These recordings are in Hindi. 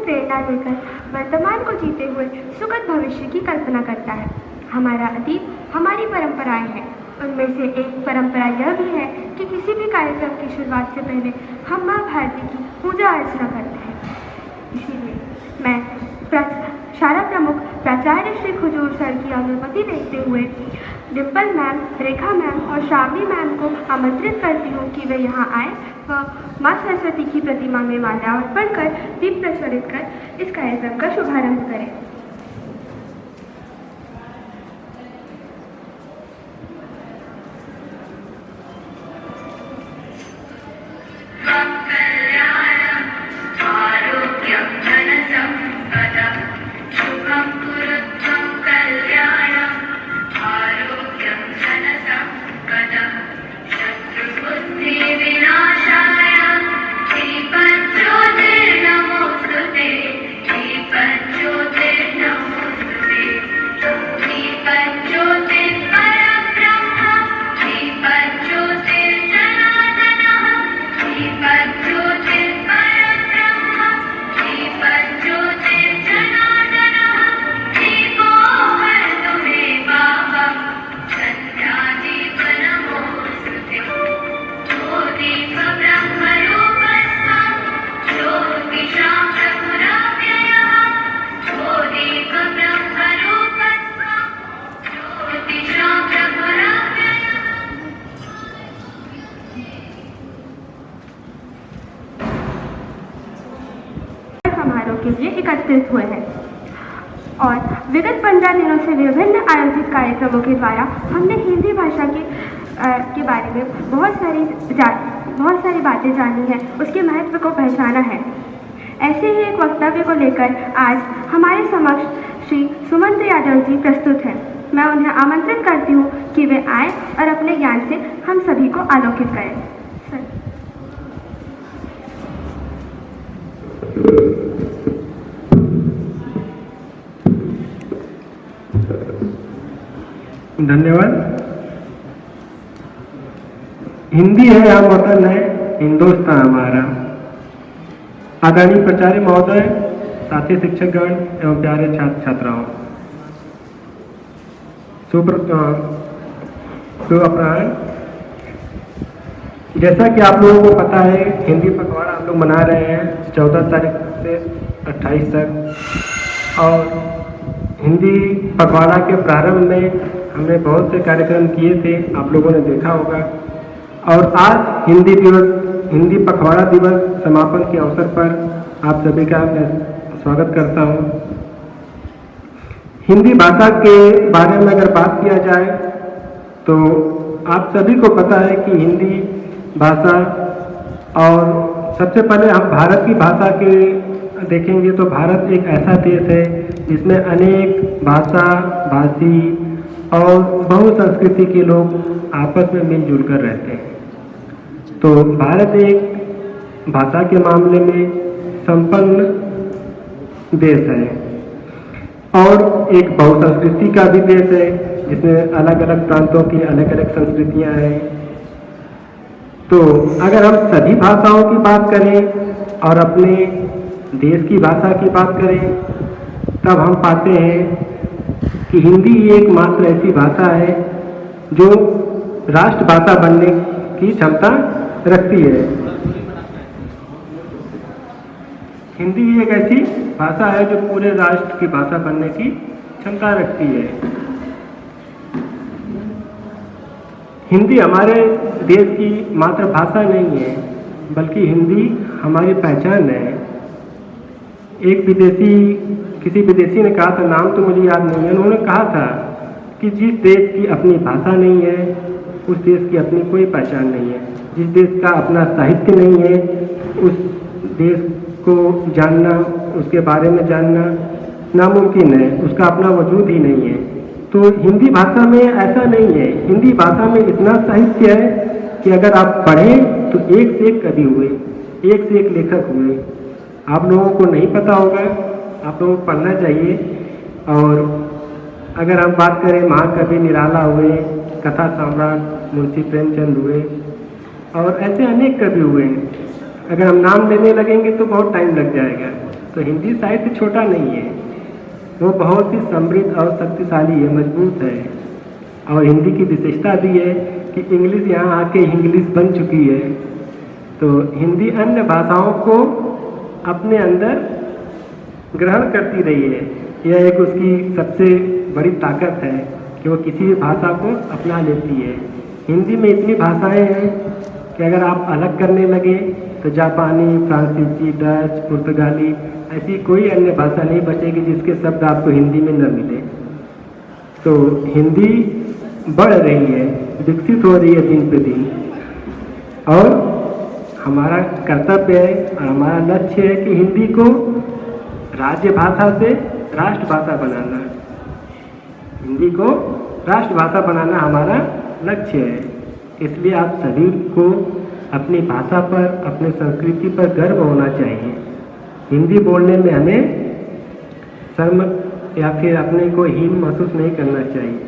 प्रेरणा लेकर वर्तमान को जीते हुए सुखद भविष्य की कल्पना करता है। हमारा अतीत हमारी परंपराएं हैं। उनमें से एक परंपरा यह भी है कि किसी भी कार्यक्रम की शुरुआत से पहले हम माँ भारती की पूजा अर्चना करते हैं। इसीलिए मैं शाला प्रमुख प्राचार्य श्री खुजूर सर की अनुमति लेते हुए डिम्पल मैम, रेखा मैम और श्रावणी मैम को आमंत्रित करती हूँ कि वे यहाँ आए व माँ सरस्वती की प्रतिमा में माला अर्पण कर दीप प्रज्वलित कर इस कार्यक्रम का शुभारंभ करें। के लिए एकत्रित हुए हैं और विगत 15 दिनों से विभिन्न आयोजित कार्यक्रमों के द्वारा हमने हिंदी भाषा के बारे में बहुत सारी बातें जानी हैं, उसके महत्व को पहचाना है। ऐसे ही एक वक्तव्य को लेकर आज हमारे समक्ष श्री सुमंत यादव जी प्रस्तुत हैं। मैं उन्हें आमंत्रित करती हूँ कि वे आए और अपने ज्ञान से हम सभी को आलोकित करें। धन्यवाद। हिंदी है हम वतन है, हिंदुस्तान हमारा। आदरणीय प्राचार्य महोदय, साथी शिक्षकगण एवं प्यारे छात्र छात्राओं, शुभ अपराह्न। जैसा कि आप लोगों को पता है, हिंदी पखवाड़ा हम लोग मना रहे हैं 14 तारीख से 28 तक। और हिंदी पखवाड़ा के प्रारंभ में हमने बहुत से कार्यक्रम किए थे, आप लोगों ने देखा होगा। और आज हिंदी पखवाड़ा दिवस समापन के अवसर पर आप सभी का मैं स्वागत करता हूँ। हिंदी भाषा के बारे में अगर बात किया जाए तो आप सभी को पता है कि हिंदी भाषा, और सबसे पहले हम भारत की भाषा के देखेंगे तो भारत एक ऐसा देश है जिसमें अनेक भाषा भाषी और बहुसंस्कृति के लोग आपस में मिलजुल कर रहते हैं। तो भारत एक भाषा के मामले में संपन्न देश है और एक बहुसंस्कृति का भी देश है, जिसमें अलग अलग प्रांतों की अलग अलग संस्कृतियां हैं। तो अगर हम सभी भाषाओं की बात करें और अपने देश की भाषा की बात करें, तब हम पाते हैं कि हिंदी एकमात्र ऐसी भाषा है जो राष्ट्रभाषा बनने की क्षमता रखती है। हिंदी एक ऐसी भाषा है जो पूरे राष्ट्र की भाषा बनने की क्षमता रखती है। हिंदी हमारे देश की मातृभाषा नहीं है, बल्कि हिंदी हमारी पहचान है। किसी विदेशी ने कहा था, नाम तो मुझे याद नहीं है, उन्होंने कहा था कि जिस देश की अपनी भाषा नहीं है, उस देश की अपनी कोई पहचान नहीं है। जिस देश का अपना साहित्य नहीं है, उस देश को जानना, उसके बारे में जानना नामुमकिन है, उसका अपना वजूद ही नहीं है। तो हिंदी भाषा में ऐसा नहीं है। हिंदी भाषा में इतना साहित्य है कि अगर आप पढ़ें तो एक से एक कवि हुए, एक से एक लेखक हुए। आप लोगों को नहीं पता होगा, आप लोगों को पढ़ना चाहिए। और अगर हम बात करें, महाकवि निराला हुए, कथा सम्राट मुंशी प्रेमचंद हुए और ऐसे अनेक कवि हुए हैं। अगर हम नाम लेने लगेंगे तो बहुत टाइम लग जाएगा। तो हिंदी साहित्य छोटा नहीं है, वो बहुत ही समृद्ध और शक्तिशाली है, मजबूत है। और हिंदी की विशेषता भी है कि इंग्लिश यहाँ आके इंग्लिश बन चुकी है। तो हिंदी अन्य भाषाओं को अपने अंदर ग्रहण करती रही है। यह एक उसकी सबसे बड़ी ताकत है कि वो किसी भी भाषा को अपना लेती है। हिंदी में इतनी भाषाएं हैं कि अगर आप अलग करने लगे तो जापानी, फ्रांसीसी, डच, पुर्तगाली, ऐसी कोई अन्य भाषा नहीं बचेगी जिसके शब्द आपको हिंदी में न मिले। तो हिंदी बढ़ रही है, विकसित हो रही है दिन पे दिन, और हमारा कर्तव्य है और हमारा लक्ष्य है कि हिंदी को राज्य भाषा से राष्ट्रभाषा बनाना, हिंदी को राष्ट्रभाषा बनाना हमारा लक्ष्य है। इसलिए आप सभी को अपनी भाषा पर, अपने संस्कृति पर गर्व होना चाहिए। हिंदी बोलने में हमें शर्म या फिर अपने को हीन महसूस नहीं करना चाहिए।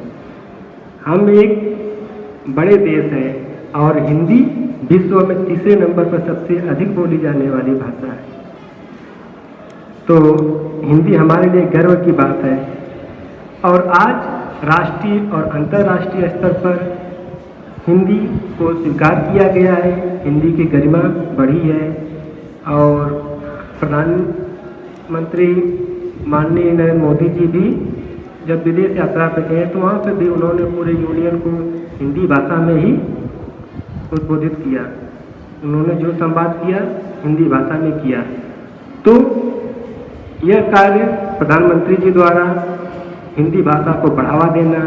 हम एक बड़े देश हैं और हिंदी विश्व में तीसरे नंबर पर सबसे अधिक बोली जाने वाली भाषा है। तो हिंदी हमारे लिए गर्व की बात है। और आज राष्ट्रीय और अंतर्राष्ट्रीय स्तर पर हिंदी को स्वीकार किया गया है, हिंदी की गरिमा बढ़ी है। और प्रधानमंत्री माननीय नरेंद्र मोदी जी भी जब विदेश यात्रा पे गए तो वहाँ पे भी उन्होंने पूरे यूनियन को हिंदी भाषा में ही उद्बोधित किया। उन्होंने जो संवाद किया हिंदी भाषा में किया। तो यह कार्य प्रधानमंत्री जी द्वारा हिंदी भाषा को बढ़ावा देना,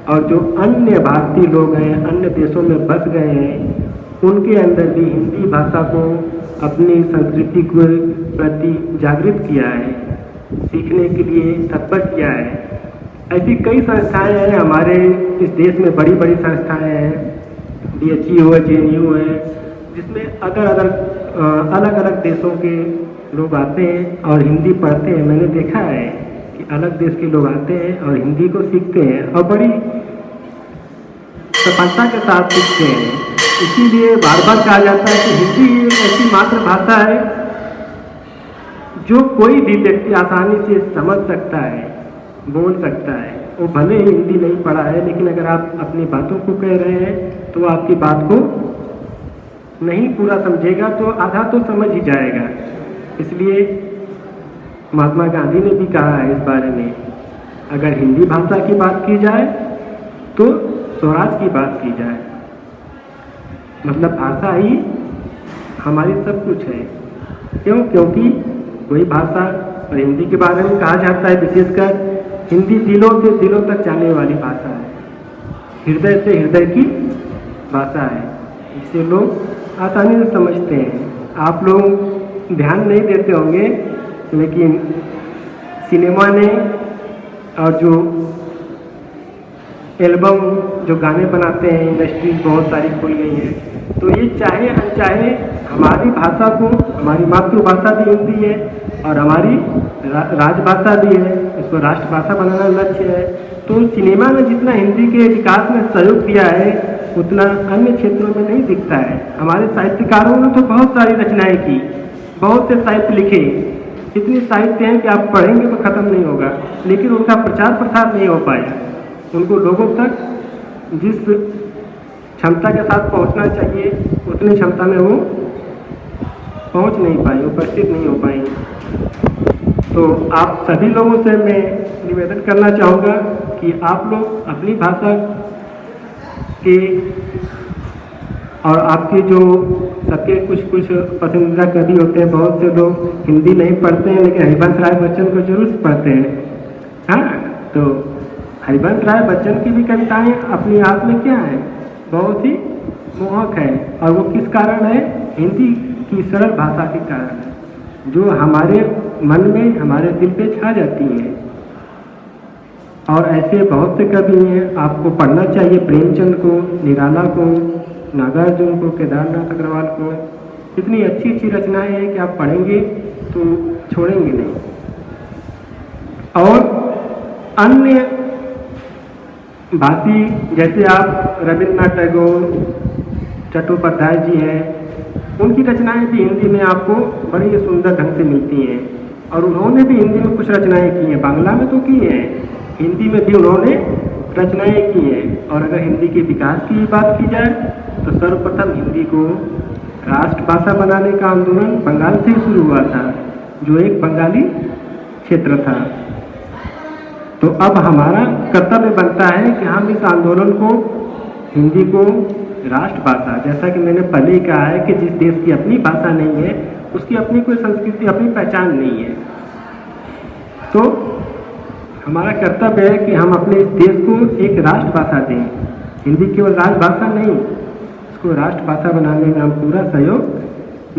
और जो अन्य भारतीय लोग हैं, अन्य देशों में बस गए हैं, उनके अंदर भी हिंदी भाषा को अपनी संस्कृति के प्रति जागृत किया है, सीखने के लिए तत्पर किया है। ऐसी कई संस्थाएं हैं हमारे इस देश में, बड़ी बड़ी संस्थाएं हैं, DHU है, JNU है, जिसमें अलग अलग देशों के लोग आते हैं और हिंदी पढ़ते हैं। मैंने देखा है कि अलग देश के लोग आते हैं और हिंदी को सीखते हैं और बड़ी सफलता के साथ सीखते हैं। इसीलिए बार बार कहा जाता है कि हिंदी एक ऐसी मातृभाषा है जो कोई भी व्यक्ति आसानी से समझ सकता है, बोल सकता है। वो भले ही हिंदी नहीं पढ़ा है, लेकिन अगर आप अपनी बातों को कह रहे हैं तो आपकी बात को नहीं पूरा समझेगा तो आधा तो समझ ही जाएगा। इसलिए महात्मा गांधी ने भी कहा है इस बारे में, अगर हिंदी भाषा की बात की जाए तो स्वराज की बात की जाए। मतलब भाषा ही हमारी सब कुछ है। क्यों? क्योंकि वही भाषा, और हिंदी के बारे में कहा जाता है विशेषकर हिंदी दिलों से दिलों तक जाने वाली भाषा है, हृदय से हृदय की भाषा है, इसे लोग आसानी से समझते हैं। आप लोग ध्यान नहीं देते होंगे, लेकिन सिनेमा ने और जो एल्बम, जो गाने बनाते हैं, इंडस्ट्री बहुत सारी खुल गई है। तो ये चाहे अनचाहे हमारी भाषा को, हमारी मातृभाषा भी हिंदी है और हमारी राजभाषा भी है, इसको राष्ट्रभाषा बनाना लक्ष्य है। तो सिनेमा ने जितना हिंदी के विकास में सहयोग दिया है उतना अन्य क्षेत्रों में नहीं दिखता है। हमारे साहित्यकारों ने तो बहुत सारी रचनाएं की, बहुत से साहित्य लिखे, इतनी साहित्य हैं कि आप पढ़ेंगे तो ख़त्म नहीं होगा, लेकिन उनका प्रचार प्रसार नहीं हो पाया। उनको लोगों तक जिस क्षमता के साथ पहुंचना चाहिए उतनी क्षमता में वो पहुंच नहीं पाए, उपस्थित नहीं हो पाए। तो आप सभी लोगों से मैं निवेदन करना चाहूँगा कि आप लोग अपनी भाषा के, और आपके जो सबके कुछ कुछ पसंदीदा कवि होते हैं, बहुत से लोग हिंदी नहीं पढ़ते हैं लेकिन हरिवंश राय बच्चन को जरूर पढ़ते हैं। हाँ, तो हरिवंश राय बच्चन की भी कविताएं अपनी आप में क्या है, बहुत ही मोहक है। और वो किस कारण है? हिंदी की सरल भाषा के कारण है, जो हमारे मन में, हमारे दिल पे छा जाती है। और ऐसे बहुत से कवि हैं, आपको पढ़ना चाहिए। प्रेमचंद को, निराला को, नागार्जुन को, केदारनाथ अग्रवाल को, इतनी अच्छी अच्छी रचनाएं हैं कि आप पढ़ेंगे तो छोड़ेंगे नहीं। और अन्य भाषी जैसे आप रविन्द्रनाथ टैगोर, चट्टोपाध्याय जी हैं, उनकी रचनाएं भी हिंदी में आपको बड़ी सुंदर ढंग से मिलती हैं। और उन्होंने भी हिंदी में कुछ रचनाएं की हैं, बांग्ला में तो की हैं, हिंदी में भी उन्होंने रचनाएं की हैं। और अगर हिंदी के विकास की बात की जाए तो सर्वप्रथम हिंदी को राष्ट्रभाषा बनाने का आंदोलन बंगाल से ही शुरू हुआ था, जो एक बंगाली क्षेत्र था। तो अब हमारा कर्तव्य बनता है कि हम इस आंदोलन को, हिंदी को राष्ट्रभाषा, जैसा कि मैंने पहले ही कहा है कि जिस देश की अपनी भाषा नहीं है उसकी अपनी कोई संस्कृति, अपनी पहचान नहीं है। तो हमारा कर्तव्य है कि हम अपने इस देश को एक राष्ट्रभाषा दें। हिंदी केवल राजभाषा नहीं, इसको राष्ट्रभाषा बनाने में हम पूरा सहयोग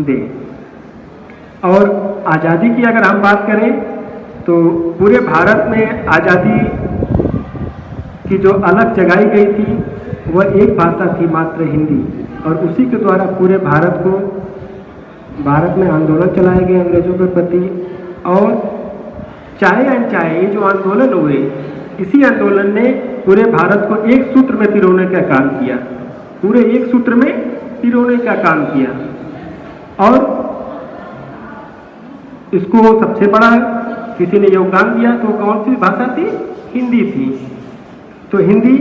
दें। और आज़ादी की अगर हम बात करें तो पूरे भारत में आज़ादी की जो अलग जगाई गई थी वह एक भाषा थी, मात्र हिंदी, और उसी के द्वारा पूरे भारत में आंदोलन चलाए गए अंग्रेजों के प्रति। और चाहे अनचाहे ये जो आंदोलन हुए, इसी आंदोलन ने पूरे भारत को एक सूत्र में पिरोने का काम किया, पूरे एक सूत्र में पिरोने का काम किया। और इसको सबसे बड़ा किसी ने योगदान दिया तो कौन सी भाषा थी? हिंदी थी। तो हिंदी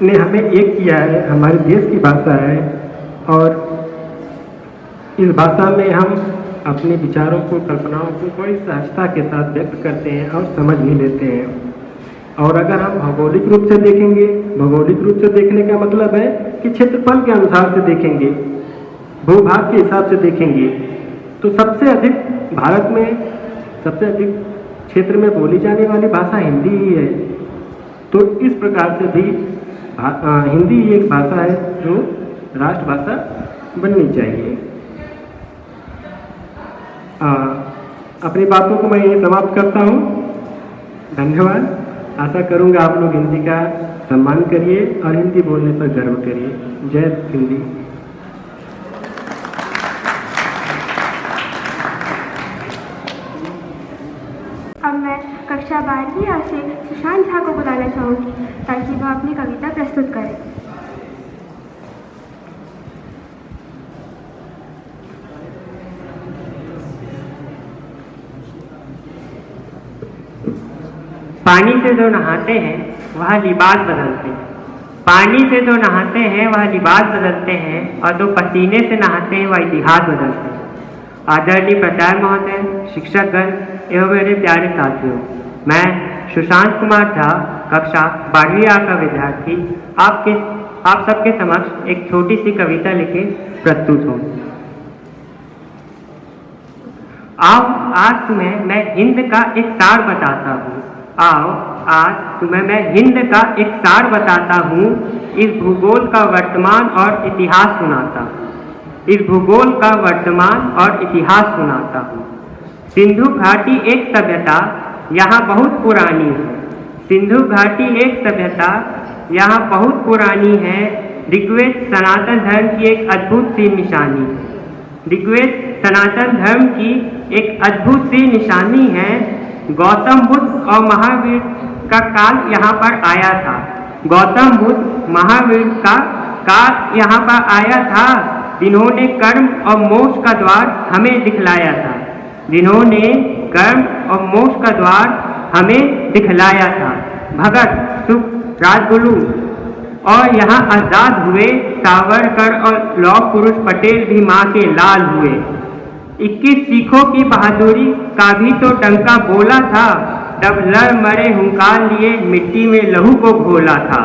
ने हमें एक किया है, हमारे देश की भाषा है, और इस भाषा में हम अपने विचारों को, कल्पनाओं को बड़ी सहजता के साथ व्यक्त करते हैं और समझ भी लेते हैं। और अगर हम भौगोलिक रूप से देखेंगे, भौगोलिक रूप से देखने का मतलब है कि क्षेत्रफल के अनुसार से देखेंगे, भूभाग के हिसाब से देखेंगे, तो सबसे अधिक भारत में सबसे अधिक क्षेत्र में बोली जाने वाली भाषा हिंदी ही है। तो इस प्रकार से भी हिंदी एक भाषा है जो राष्ट्रभाषा बननी चाहिए। अपनी बातों को मैं यही समाप्त करता हूँ। धन्यवाद। आशा करूँगा आप लोग हिंदी का सम्मान करिए और हिंदी बोलने पर गर्व करिए। जय हिंदी। अब मैं कक्षा 12वीं से सुशांत झा को बुलाना चाहूँगी ताकि वह अपनी कविता प्रस्तुत करें। पानी से जो नहाते हैं वह लिबास बदलते हैं, पानी से जो नहाते हैं वह लिबास बदलते हैं, और जो पसीने से नहाते हैं वह इतिहास बदलते हैं। आदरणीय प्राचार्य महोदय, शिक्षकगण एवं मेरे प्यारे साथियों, मैं सुशांत कुमार झा कक्षा 12वीं A का विद्यार्थी आप सबके समक्ष एक छोटी सी कविता लेके प्रस्तुत हूँ। आओ आज तुम्हें मैं हिंद का एक सार बताता हूँ। आओ आज तुम्हें मैं हिंद का एक सार बताता हूँ। इस भूगोल का वर्तमान और इतिहास सुनाता हूँ। इस भूगोल का वर्तमान और इतिहास सुनाता हूँ। सिंधु घाटी एक सभ्यता यहाँ बहुत पुरानी है। सिंधु घाटी एक सभ्यता यहाँ बहुत पुरानी है। ऋग्वेद सनातन धर्म की एक अद्भुत सी निशानी है। ऋग्वेद सनातन धर्म की एक अद्भुत सी निशानी है। गौतम बुद्ध और महावीर का काल यहाँ पर आया था। गौतम बुद्ध महावीर का काल यहाँ पर आया था, जिन्होंने कर्म और मोक्ष का द्वार हमें दिखलाया था। जिन्होंने कर्म और मोक्ष का द्वार हमें दिखलाया था। भगत, सुख, राजगुरु और यहाँ आजाद हुए। सावरकर और लौह पुरुष पटेल भी माँ के लाल हुए। 21 सिखों की बहादुरी का भी तो डंका बोला था, जब लड़ मरे हुंकार लिए मिट्टी में लहू को घोला था।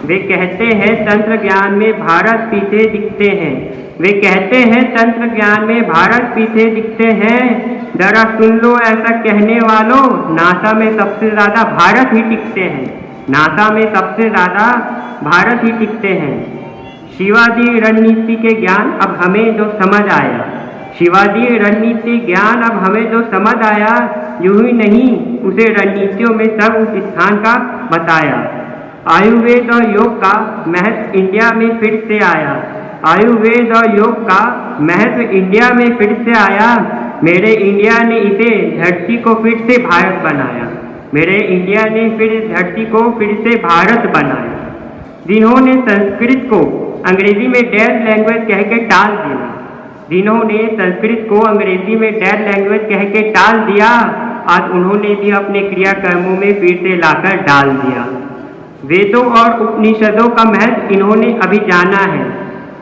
वे कहते हैं तंत्र ज्ञान में भारत पीछे दिखते हैं। वे कहते हैं तंत्र ज्ञान में भारत पीछे दिखते हैं। जरा सुन लो ऐसा कहने वालों, नासा में सबसे ज़्यादा भारत ही टिकते हैं। नासा में सबसे ज़्यादा भारत ही टिकते हैं। शिवाजी रणनीति के ज्ञान अब हमें जो समझ आया, शिवाजी रणनीति ज्ञान अब हमें जो समझ आया, यूं ही नहीं उसे रणनीतियों में सर्वोच्च स्थान का बताया। आयुर्वेद और योग का महत्व इंडिया में फिर से आया। आयुर्वेद और योग का महत्व इंडिया में फिर से आया। मेरे इंडिया ने इसे धरती को फिर से भारत बनाया। मेरे इंडिया ने फिर धरती को फिर से भारत बनाया। जिन्होंने संस्कृत को अंग्रेजी में डेड लैंग्वेज कह के टाल दिया, जिन्होंने संस्कृत को अंग्रेजी में डेड लैंग्वेज कह के टाल दिया, आज उन्होंने भी अपने क्रियाकर्मों में फिर से लाकर डाल दिया। वेदों और उपनिषदों का महत्व इन्होंने अभी जाना है।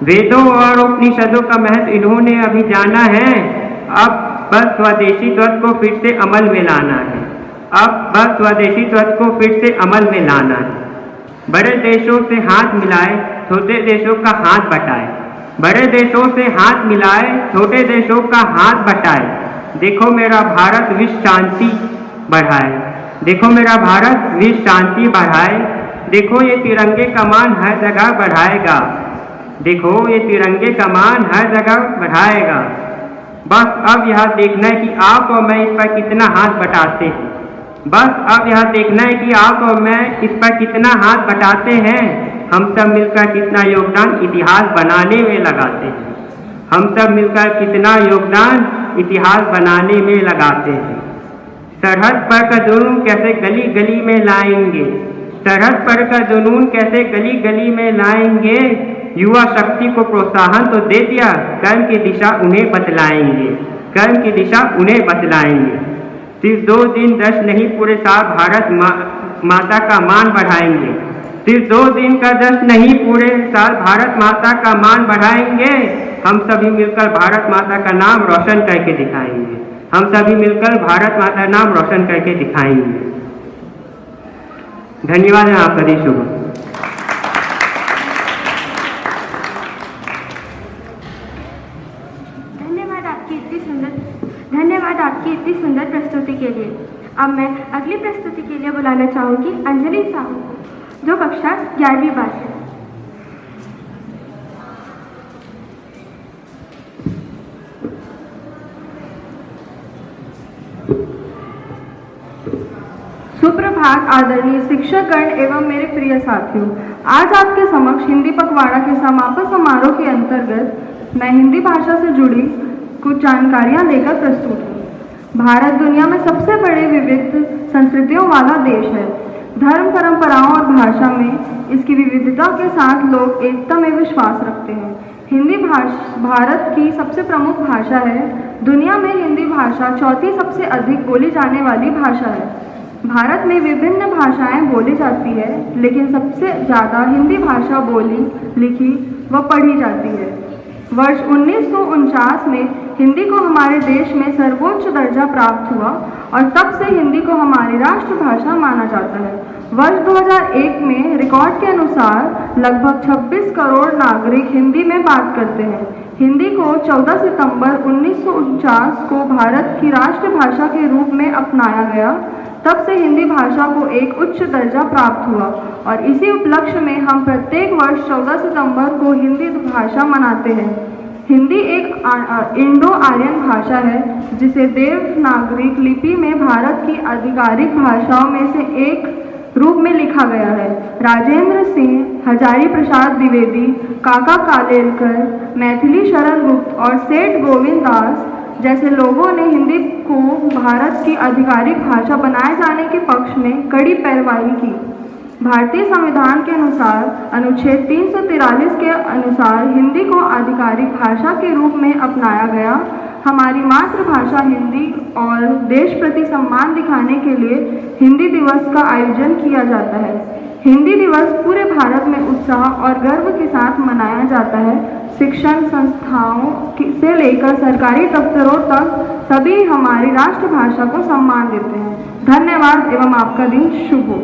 वेदों और उपनिषदों का महत्व इन्होंने अभी जाना है। अब बस स्वदेशी तत्व को फिर से अमल में लाना है। अब बस स्वदेशी तत्व को फिर से अमल में लाना है। बड़े देशों से हाथ मिलाए, छोटे देशों का हाथ बटाए। बड़े देशों से हाथ मिलाए, छोटे देशों का हाथ बटाए। देखो मेरा भारत विश्व शांति बढ़ाए। देखो मेरा भारत विश्व शांति बढ़ाए। देखो ये तिरंगे का मान हर जगह बढ़ाएगा। देखो ये तिरंगे का मान हर जगह बढ़ाएगा। बस अब यह देखना है कि आप और मैं इस पर कितना हाथ बटाते हैं। बस अब यह देखना है कि आप और मैं इस पर कितना हाथ बटाते हैं। हम सब मिलकर कितना योगदान इतिहास बनाने में लगाते हैं। हम सब मिलकर कितना योगदान इतिहास बनाने में लगाते हैं। सरहद पर का जुनून कैसे गली गली में लाएंगे। सरहद पर का जुनून कैसे गली गली में लाएंगे। युवा शक्ति को प्रोत्साहन तो दे दिया, कर्म की दिशा उन्हें बतलाएंगे। कर्म की दिशा उन्हें बतलाएंगे। सिर्फ 2 दिन 10 नहीं, पूरे साल भारत माता का मान बढ़ाएंगे। सिर्फ 2 दिन का 10 नहीं, पूरे साल भारत माता का मान बढ़ाएंगे। हम सभी मिलकर भारत माता का नाम रोशन करके दिखाएंगे। हम सभी मिलकर भारत माता का नाम रोशन करके दिखाएंगे। धन्यवाद। आपका दिन शुभ हो। धन्यवाद आपकी इतनी सुंदर प्रस्तुति के लिए। अब मैं अगली प्रस्तुति के लिए बुलाना चाहूँगी अंजलि साहू को, जो कक्षा 11वीं बार है। सुप्रभात आदरणीय शिक्षकगण एवं मेरे प्रिय साथियों। आज आपके समक्ष हिंदी पखवाड़ा के समापन समारोह के अंतर्गत मैं हिंदी भाषा से जुड़ी कुछ जानकारियां लेकर प्रस्तुत हूँ। भारत दुनिया में सबसे बड़े विविध संस्कृतियों वाला देश है। धर्म, परंपराओं और भाषा में इसकी विविधता के साथ लोग एकता में विश्वास रखते हैं। हिंदी भाषा भारत की सबसे प्रमुख भाषा है। दुनिया में हिंदी भाषा 4थी सबसे अधिक बोली जाने वाली भाषा है। भारत में विभिन्न भाषाएं बोली जाती है, लेकिन सबसे ज़्यादा हिंदी भाषा बोली, लिखी व पढ़ी जाती है। वर्ष 1949 में हिंदी को हमारे देश में सर्वोच्च दर्जा प्राप्त हुआ और तब से हिंदी को हमारी राष्ट्रभाषा माना जाता है। वर्ष 2001 में रिकॉर्ड के अनुसार लगभग 26 करोड़ नागरिक हिंदी में बात करते हैं। हिंदी को 14 सितंबर 1949 को भारत की राष्ट्रभाषा के रूप में अपनाया गया। तब से हिंदी भाषा को एक उच्च दर्जा प्राप्त हुआ और इसी उपलक्ष्य में हम प्रत्येक वर्ष 14 सितंबर को हिंदी भाषा मनाते हैं। हिंदी एक इंडो आर्यन भाषा है, जिसे देवनागरी लिपि में भारत की आधिकारिक भाषाओं में से एक रूप में लिखा गया है। राजेंद्र सिंह, हजारी प्रसाद द्विवेदी, काका कालेलकर, मैथिली शरण गुप्त और सेठ गोविंद दास जैसे लोगों ने हिंदी को भारत की आधिकारिक भाषा बनाए जाने के पक्ष में कड़ी पैरवी की। भारतीय संविधान के अनुसार अनुच्छेद 343 के अनुसार हिंदी को आधिकारिक भाषा के रूप में अपनाया गया। हमारी मातृभाषा हिंदी और देश प्रति सम्मान दिखाने के लिए हिंदी दिवस का आयोजन किया जाता है। हिंदी दिवस पूरे भारत में उत्साह और गर्व के साथ मनाया जाता है। शिक्षण संस्थाओं से लेकर सरकारी दफ्तरों तक सभी हमारी राष्ट्रभाषा को सम्मान देते हैं। धन्यवाद एवं आपका दिन शुभ हो।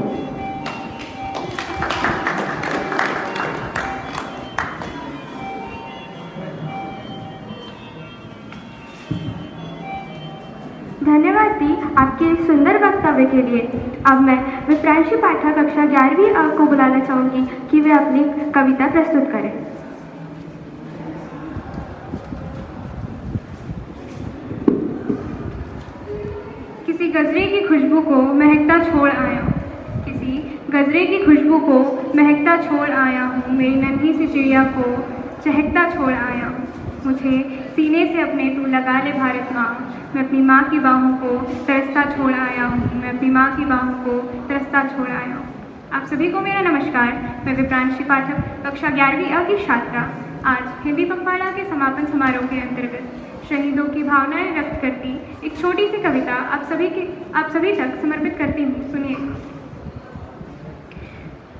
धन्यवाद दी आपके इस सुंदर वक्तव्य के लिए। अब मैं विप्रांशी पाठक कक्षा 11वीं अ को बुलाना चाहूँगी कि वे अपनी कविता प्रस्तुत करें। किसी गजरे की खुशबू को महकता छोड़ आया हूँ। किसी गजरे की खुशबू को महकता छोड़ आया हूँ। मेरी नन्ही सी चिड़िया को चहकता छोड़ आया हूँ। मुझे सीने से अपने तू लगा ले भारत माँ। मैं अपनी माँ की बाहों को तरसता छोड़ आया हूँ। मैं अपनी माँ की बाहों को तरसता छोड़ आया हूँ। आप सभी को मेरा नमस्कार। मैं विप्रांशी पाठक कक्षा 11वीं अ की छात्रा आज हिंदी पखवाड़ा के समापन समारोह के अंतर्गत शहीदों की भावनाएं व्यक्त करती एक छोटी सी कविता आप सभी तक समर्पित करती हूँ। सुनिए।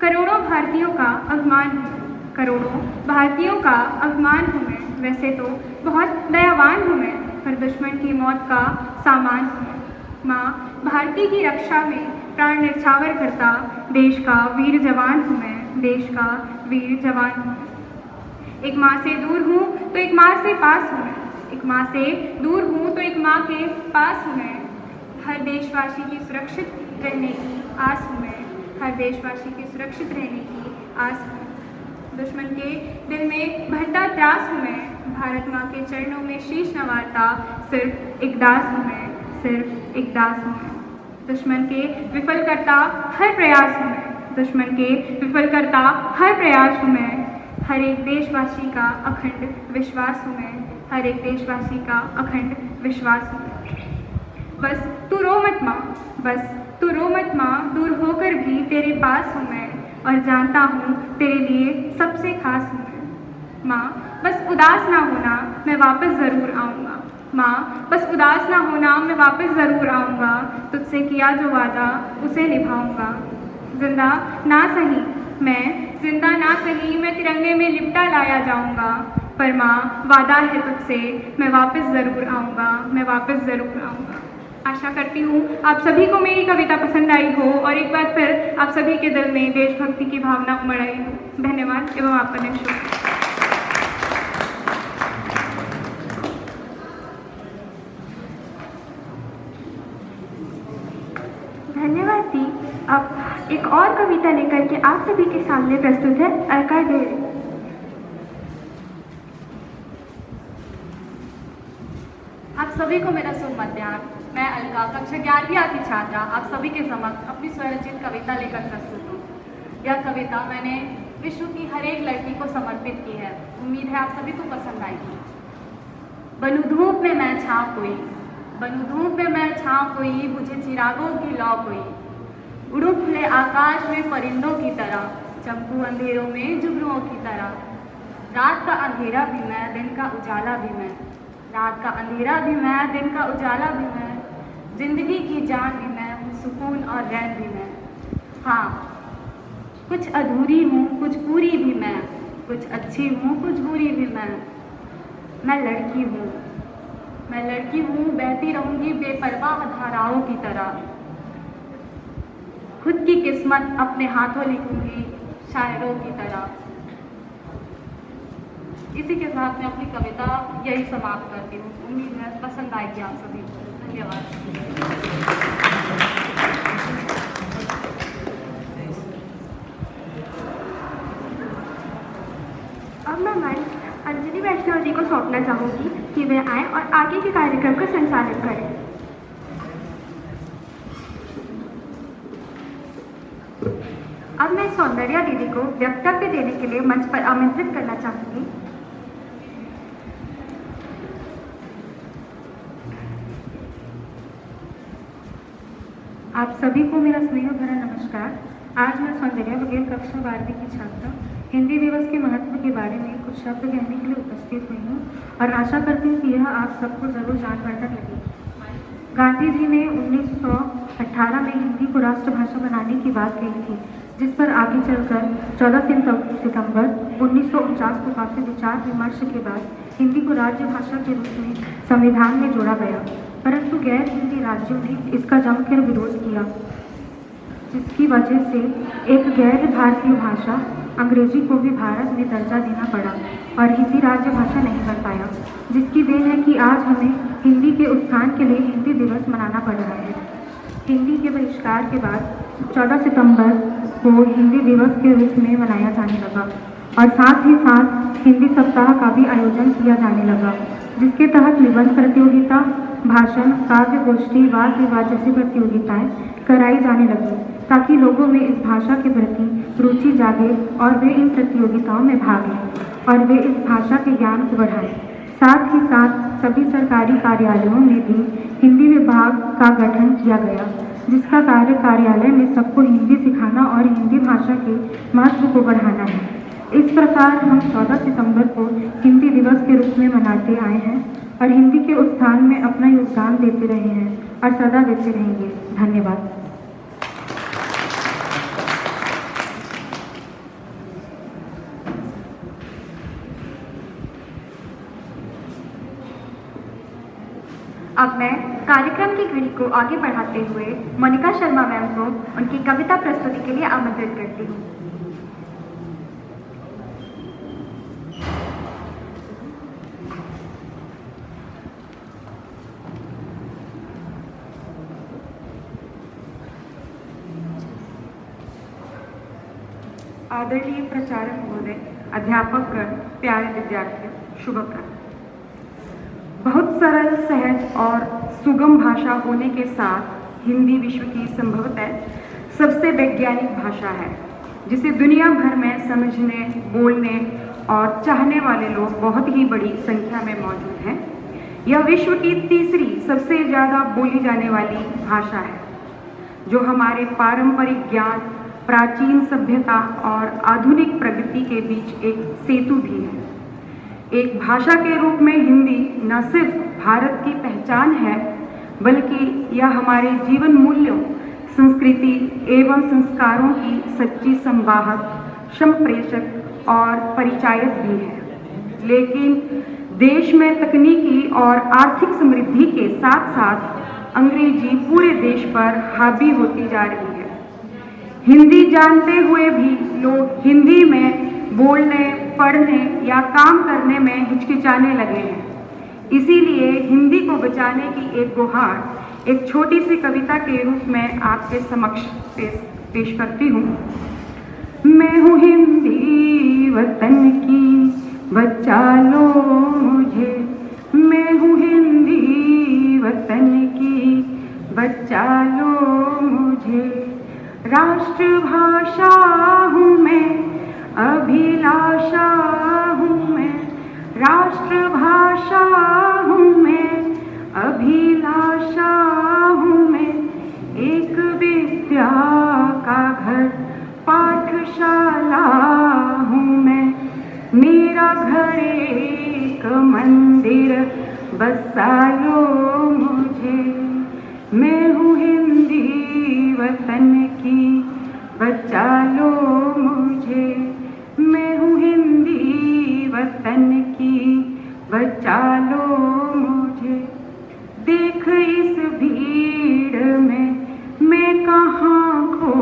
करोड़ों भारतीयों का अभिमान हूँ, करोड़ों भारतीयों का अभिमान हूँ मैं। वैसे तो बहुत दयावान हूँ मैं, पर दुश्मन की मौत का सामान हूँ मैं। माँ भारती की रक्षा में प्राण न्यौछावर करता देश का वीर जवान हूँ मैं, देश का वीर जवान हूँ। एक माँ से दूर हूँ तो एक माँ से पास हूँ मैं, एक माँ से दूर हूँ तो एक माँ के पास हूँ मैं। हर देशवासी की सुरक्षित रहने की आस हूँ मैं, हर देशवासी की सुरक्षित रहने की आस हूँ। दुश्मन के दिल में भरता त्रास हूँ मैं, भारत माँ के चरणों में शीश नवाता सिर्फ एक दास हूँ मैं, सिर्फ एक दास हूँ मैं। दुश्मन के विफल करता हर प्रयास हूँ मैं, दुश्मन के विफल करता हर प्रयास हूँ मैं। हर एक देशवासी का अखंड विश्वास हूँ मैं, हर एक देशवासी का अखंड विश्वास हूँ मैं। बस तू रो मत माँ, बस तू रो मत माँ, दूर होकर भी तेरे पास हूँ मैं, और जानता हूँ तेरे लिए सबसे खास हूँ मैं। माँ बस उदास ना होना, मैं वापस ज़रूर आऊँगा। माँ बस उदास ना होना, मैं वापस ज़रूर आऊँगा। तुझसे किया जो वादा उसे निभाऊँगा। जिंदा ना सही मैं, जिंदा ना सही मैं तिरंगे में लिपटा लाया जाऊँगा, पर माँ वादा है तुझसे मैं वापस ज़रूर आऊँगा, मैं वापस ज़रूर आऊँगा। आशा करती हूँ आप सभी को मेरी कविता पसंद आई हो और एक बार फिर आप सभी के दिल में देशभक्ति की भावना उमड़ आई हो। धन्यवाद एवं आपका दिन शुभ। धन्यवाद दी। अब एक और कविता लेकर के आप सभी के सामने प्रस्तुत है अलका ढेरे। आप सभी को मेरा शुभ मध्याह्न। मैं अलका, कक्षा 11वीं की छात्रा, आप सभी के समक्ष अपनी स्वरचित कविता लेकर प्रस्तुत हूँ। यह कविता मैंने विश्व की हर एक लड़की को समर्पित की है। उम्मीद है आप सभी को पसंद आएगी। बनू धूप में मैं छाँव कोई, बनू धूप में मैं छाँव कोई, मुझे चिरागों की लौ कोई। उड़ूं खुले आकाश में परिंदों की तरह, चमकूं अंधेरों में जुगनुओं की तरह। रात का अंधेरा भी मैं, दिन का उजाला भी मैं, रात का अंधेरा भी मैं, दिन का उजाला भी मैं। जिंदगी की जान भी मैं हूँ, सुकून और रैन भी मैं। हाँ, कुछ अधूरी हूँ, कुछ पूरी भी मैं, कुछ अच्छी हूँ, कुछ बुरी भी मैं लड़की हूँ, मैं लड़की हूँ, बहती रहूँगी बेपरवाह धाराओं की तरह। खुद की किस्मत अपने हाथों लिखूंगी शायरों की तरह। इसी के साथ मैं अपनी कविता यही समाप्त करती हूँ। उम्मीद है पसंद आएगी आप सभी को। धन्यवाद। अब मैं मंच अंजलि वैष्णव जी को सौंपना चाहूँगी कि वे आएँ और आगे के कार्यक्रम का संचालन करें। अब मैं सौंदर्या दीदी को वक्तव्य देने के लिए मंच पर आमंत्रित करना चाहूँगी। आप सभी को मेरा स्नेह भरा नमस्कार। आज मैं सौंदर्या बघेल, कक्षा 12वीं की छात्रा, हिंदी दिवस के महत्व के बारे में कुछ शब्द कहने के लिए उपस्थित हुई हूँ और आशा करती हूँ कि यह आप सबको जरूर जानकर लगे। गांधी जी ने 1918 में हिंदी को राष्ट्रभाषा बनाने की बात कही थी, जिस पर आगे चलकर 14 सितंबर 1949 को काफ़ी विचार विमर्श के बाद हिंदी को राज्य भाषा के रूप में संविधान में जोड़ा गया। परंतु गैर हिंदी राज्यों ने इसका जमकर विरोध किया, जिसकी वजह से एक गैर भारतीय भाषा अंग्रेजी को भी भारत में दर्जा देना पड़ा और हिंदी राज्य भाषा नहीं बन पाया, जिसकी देन है कि आज हमें हिंदी के उत्थान के लिए हिंदी दिवस मनाना पड़ रहा है। हिंदी के बहिष्कार के बाद 14 सितंबर को हिंदी दिवस के रूप में मनाया जाने लगा और साथ ही साथ हिंदी सप्ताह का भी आयोजन किया जाने लगा, जिसके तहत निबंध प्रतियोगिता, भाषण, काव्य गोष्ठी, वाद विवाद जैसी प्रतियोगिताएं कराई जाने लगी, ताकि लोगों में इस भाषा के प्रति रुचि जागे और वे इन प्रतियोगिताओं में भाग लें और वे इस भाषा के ज्ञान को बढ़ाएं। साथ ही साथ सभी सरकारी कार्यालयों में भी हिंदी विभाग का गठन किया गया, जिसका कार्य कार्यालय में सबको हिंदी सिखाना और हिंदी भाषा के महत्व को बढ़ाना है। इस प्रकार हम 14 सितंबर को हिंदी दिवस के रूप में मनाते आए हैं और हिंदी के उत्थान में अपना योगदान देते रहे हैं और सदा देते रहेंगे। धन्यवाद। अब मैं कार्यक्रम की कड़ी को आगे बढ़ाते हुए मोनिका शर्मा मैम को उनकी कविता प्रस्तुति के लिए आमंत्रित करती हूँ। आदरणीय प्राचार्य महोदय, अध्यापकगण, प्यारे विद्यार्थियों, शुभकर। बहुत सरल, सहज और सुगम भाषा होने के साथ हिंदी विश्व की संभवतः सबसे वैज्ञानिक भाषा है, जिसे दुनिया भर में समझने, बोलने और चाहने वाले लोग बहुत ही बड़ी संख्या में मौजूद हैं। यह विश्व की तीसरी सबसे ज़्यादा बोली जाने वाली भाषा है, जो हमारे पारंपरिक ज्ञान, प्राचीन सभ्यता और आधुनिक प्रगति के बीच एक सेतु भी है। एक भाषा के रूप में हिंदी न सिर्फ भारत की पहचान है, बल्कि यह हमारे जीवन मूल्यों, संस्कृति एवं संस्कारों की सच्ची संवाहक, संप्रेषक और परिचायक भी है। लेकिन देश में तकनीकी और आर्थिक समृद्धि के साथ साथ अंग्रेजी पूरे देश पर हावी होती जा रही है। हिंदी जानते हुए भी लोग हिंदी में बोलने, पढ़ने या काम करने में हिचकिचाने लगे हैं। इसीलिए हिंदी को बचाने की एक गुहार एक छोटी सी कविता के रूप में आपके समक्ष पेश करती हूँ। मैं हूँ हिंदी वतन की, बचा लो मुझे। मैं हूँ हिंदी वतन की, बचा लो मुझे। राष्ट्रभाषा हूँ मैं, अभिलाषा हूँ मैं। राष्ट्रभाषा हूँ मैं, अभिलाषा हूँ मैं। एक विद्या का घर, पाठशाला हूँ मैं। मेरा घर एक मंदिर, बसा लो मुझे। मैं हूँ हिंदी वतन की, बचा लो मुझे। मैं हूँ हिंदी वतन की, बचा लो मुझे। देख इस भीड़ में मैं कहाँ खो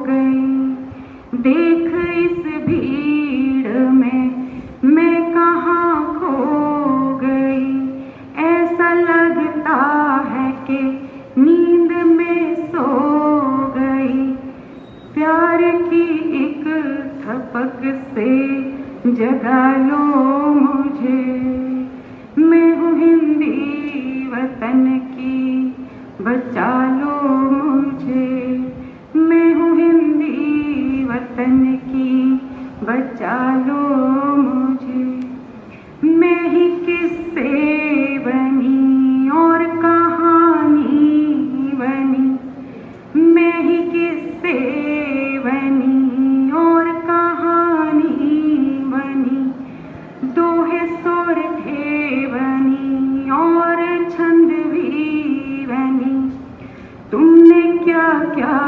गई। देख इस भीड़ में मैं कहाँ खो गई। ऐसा लगता है कि नींद में सो गई। प्यार की एक थपक से जगा लो मुझे। मैं हूँ हिंदी वतन की, बचा लो मुझे। मैं हूँ हिंदी वतन की, बचा लो मुझे। मैं ही किससे बनी और कहानी बनी। मैं ही किससे बनी और कहानी बनी। दोहे सोरठे बनी और छंद भी बनी। तुमने क्या क्या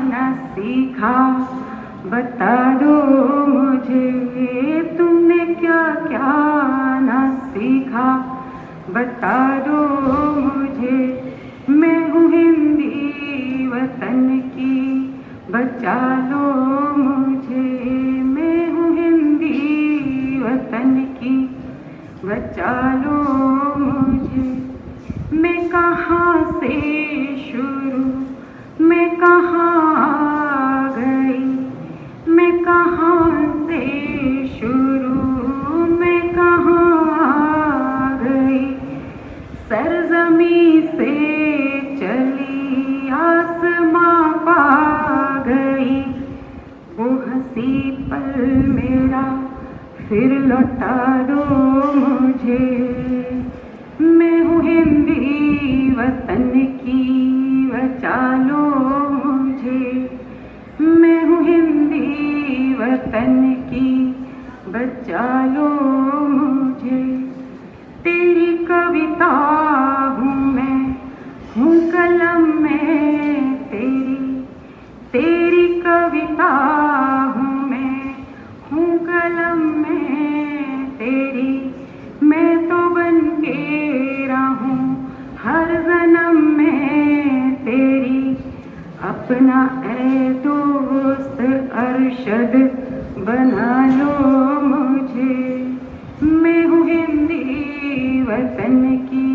न सीखा, बता दो मुझे। तुमने क्या क्या न सीखा, बता दो मुझे। मैं हूँ हिंदी वतन की, बचा लो मुझे। मैं हूँ हिंदी वतन की, बचा लो मुझे। मैं कहाँ से शुरू, मैं कहाँ आ गई। मैं कहाँ से शुरू, मैं कहाँ आ गई। सरजमी से चली आसमां पा गई। वो हंसी पल मेरा फिर लौटा दो मुझे। मैं हूँ हिंदी वतन की, बचा लो मुझे। मैं हूँ हिंदी वतन की, बचा लो मुझे। तेरी कविता हूँ मैं, हूँ कलम में तेरी कविता हूँ मैं, हूँ कलम में तेरी। मैं तो बन के रहूं हर जन्म में तेरी। अपना ए दोस्त अरशद बना लो मुझे। मैं हूँ हिंदी वतन की,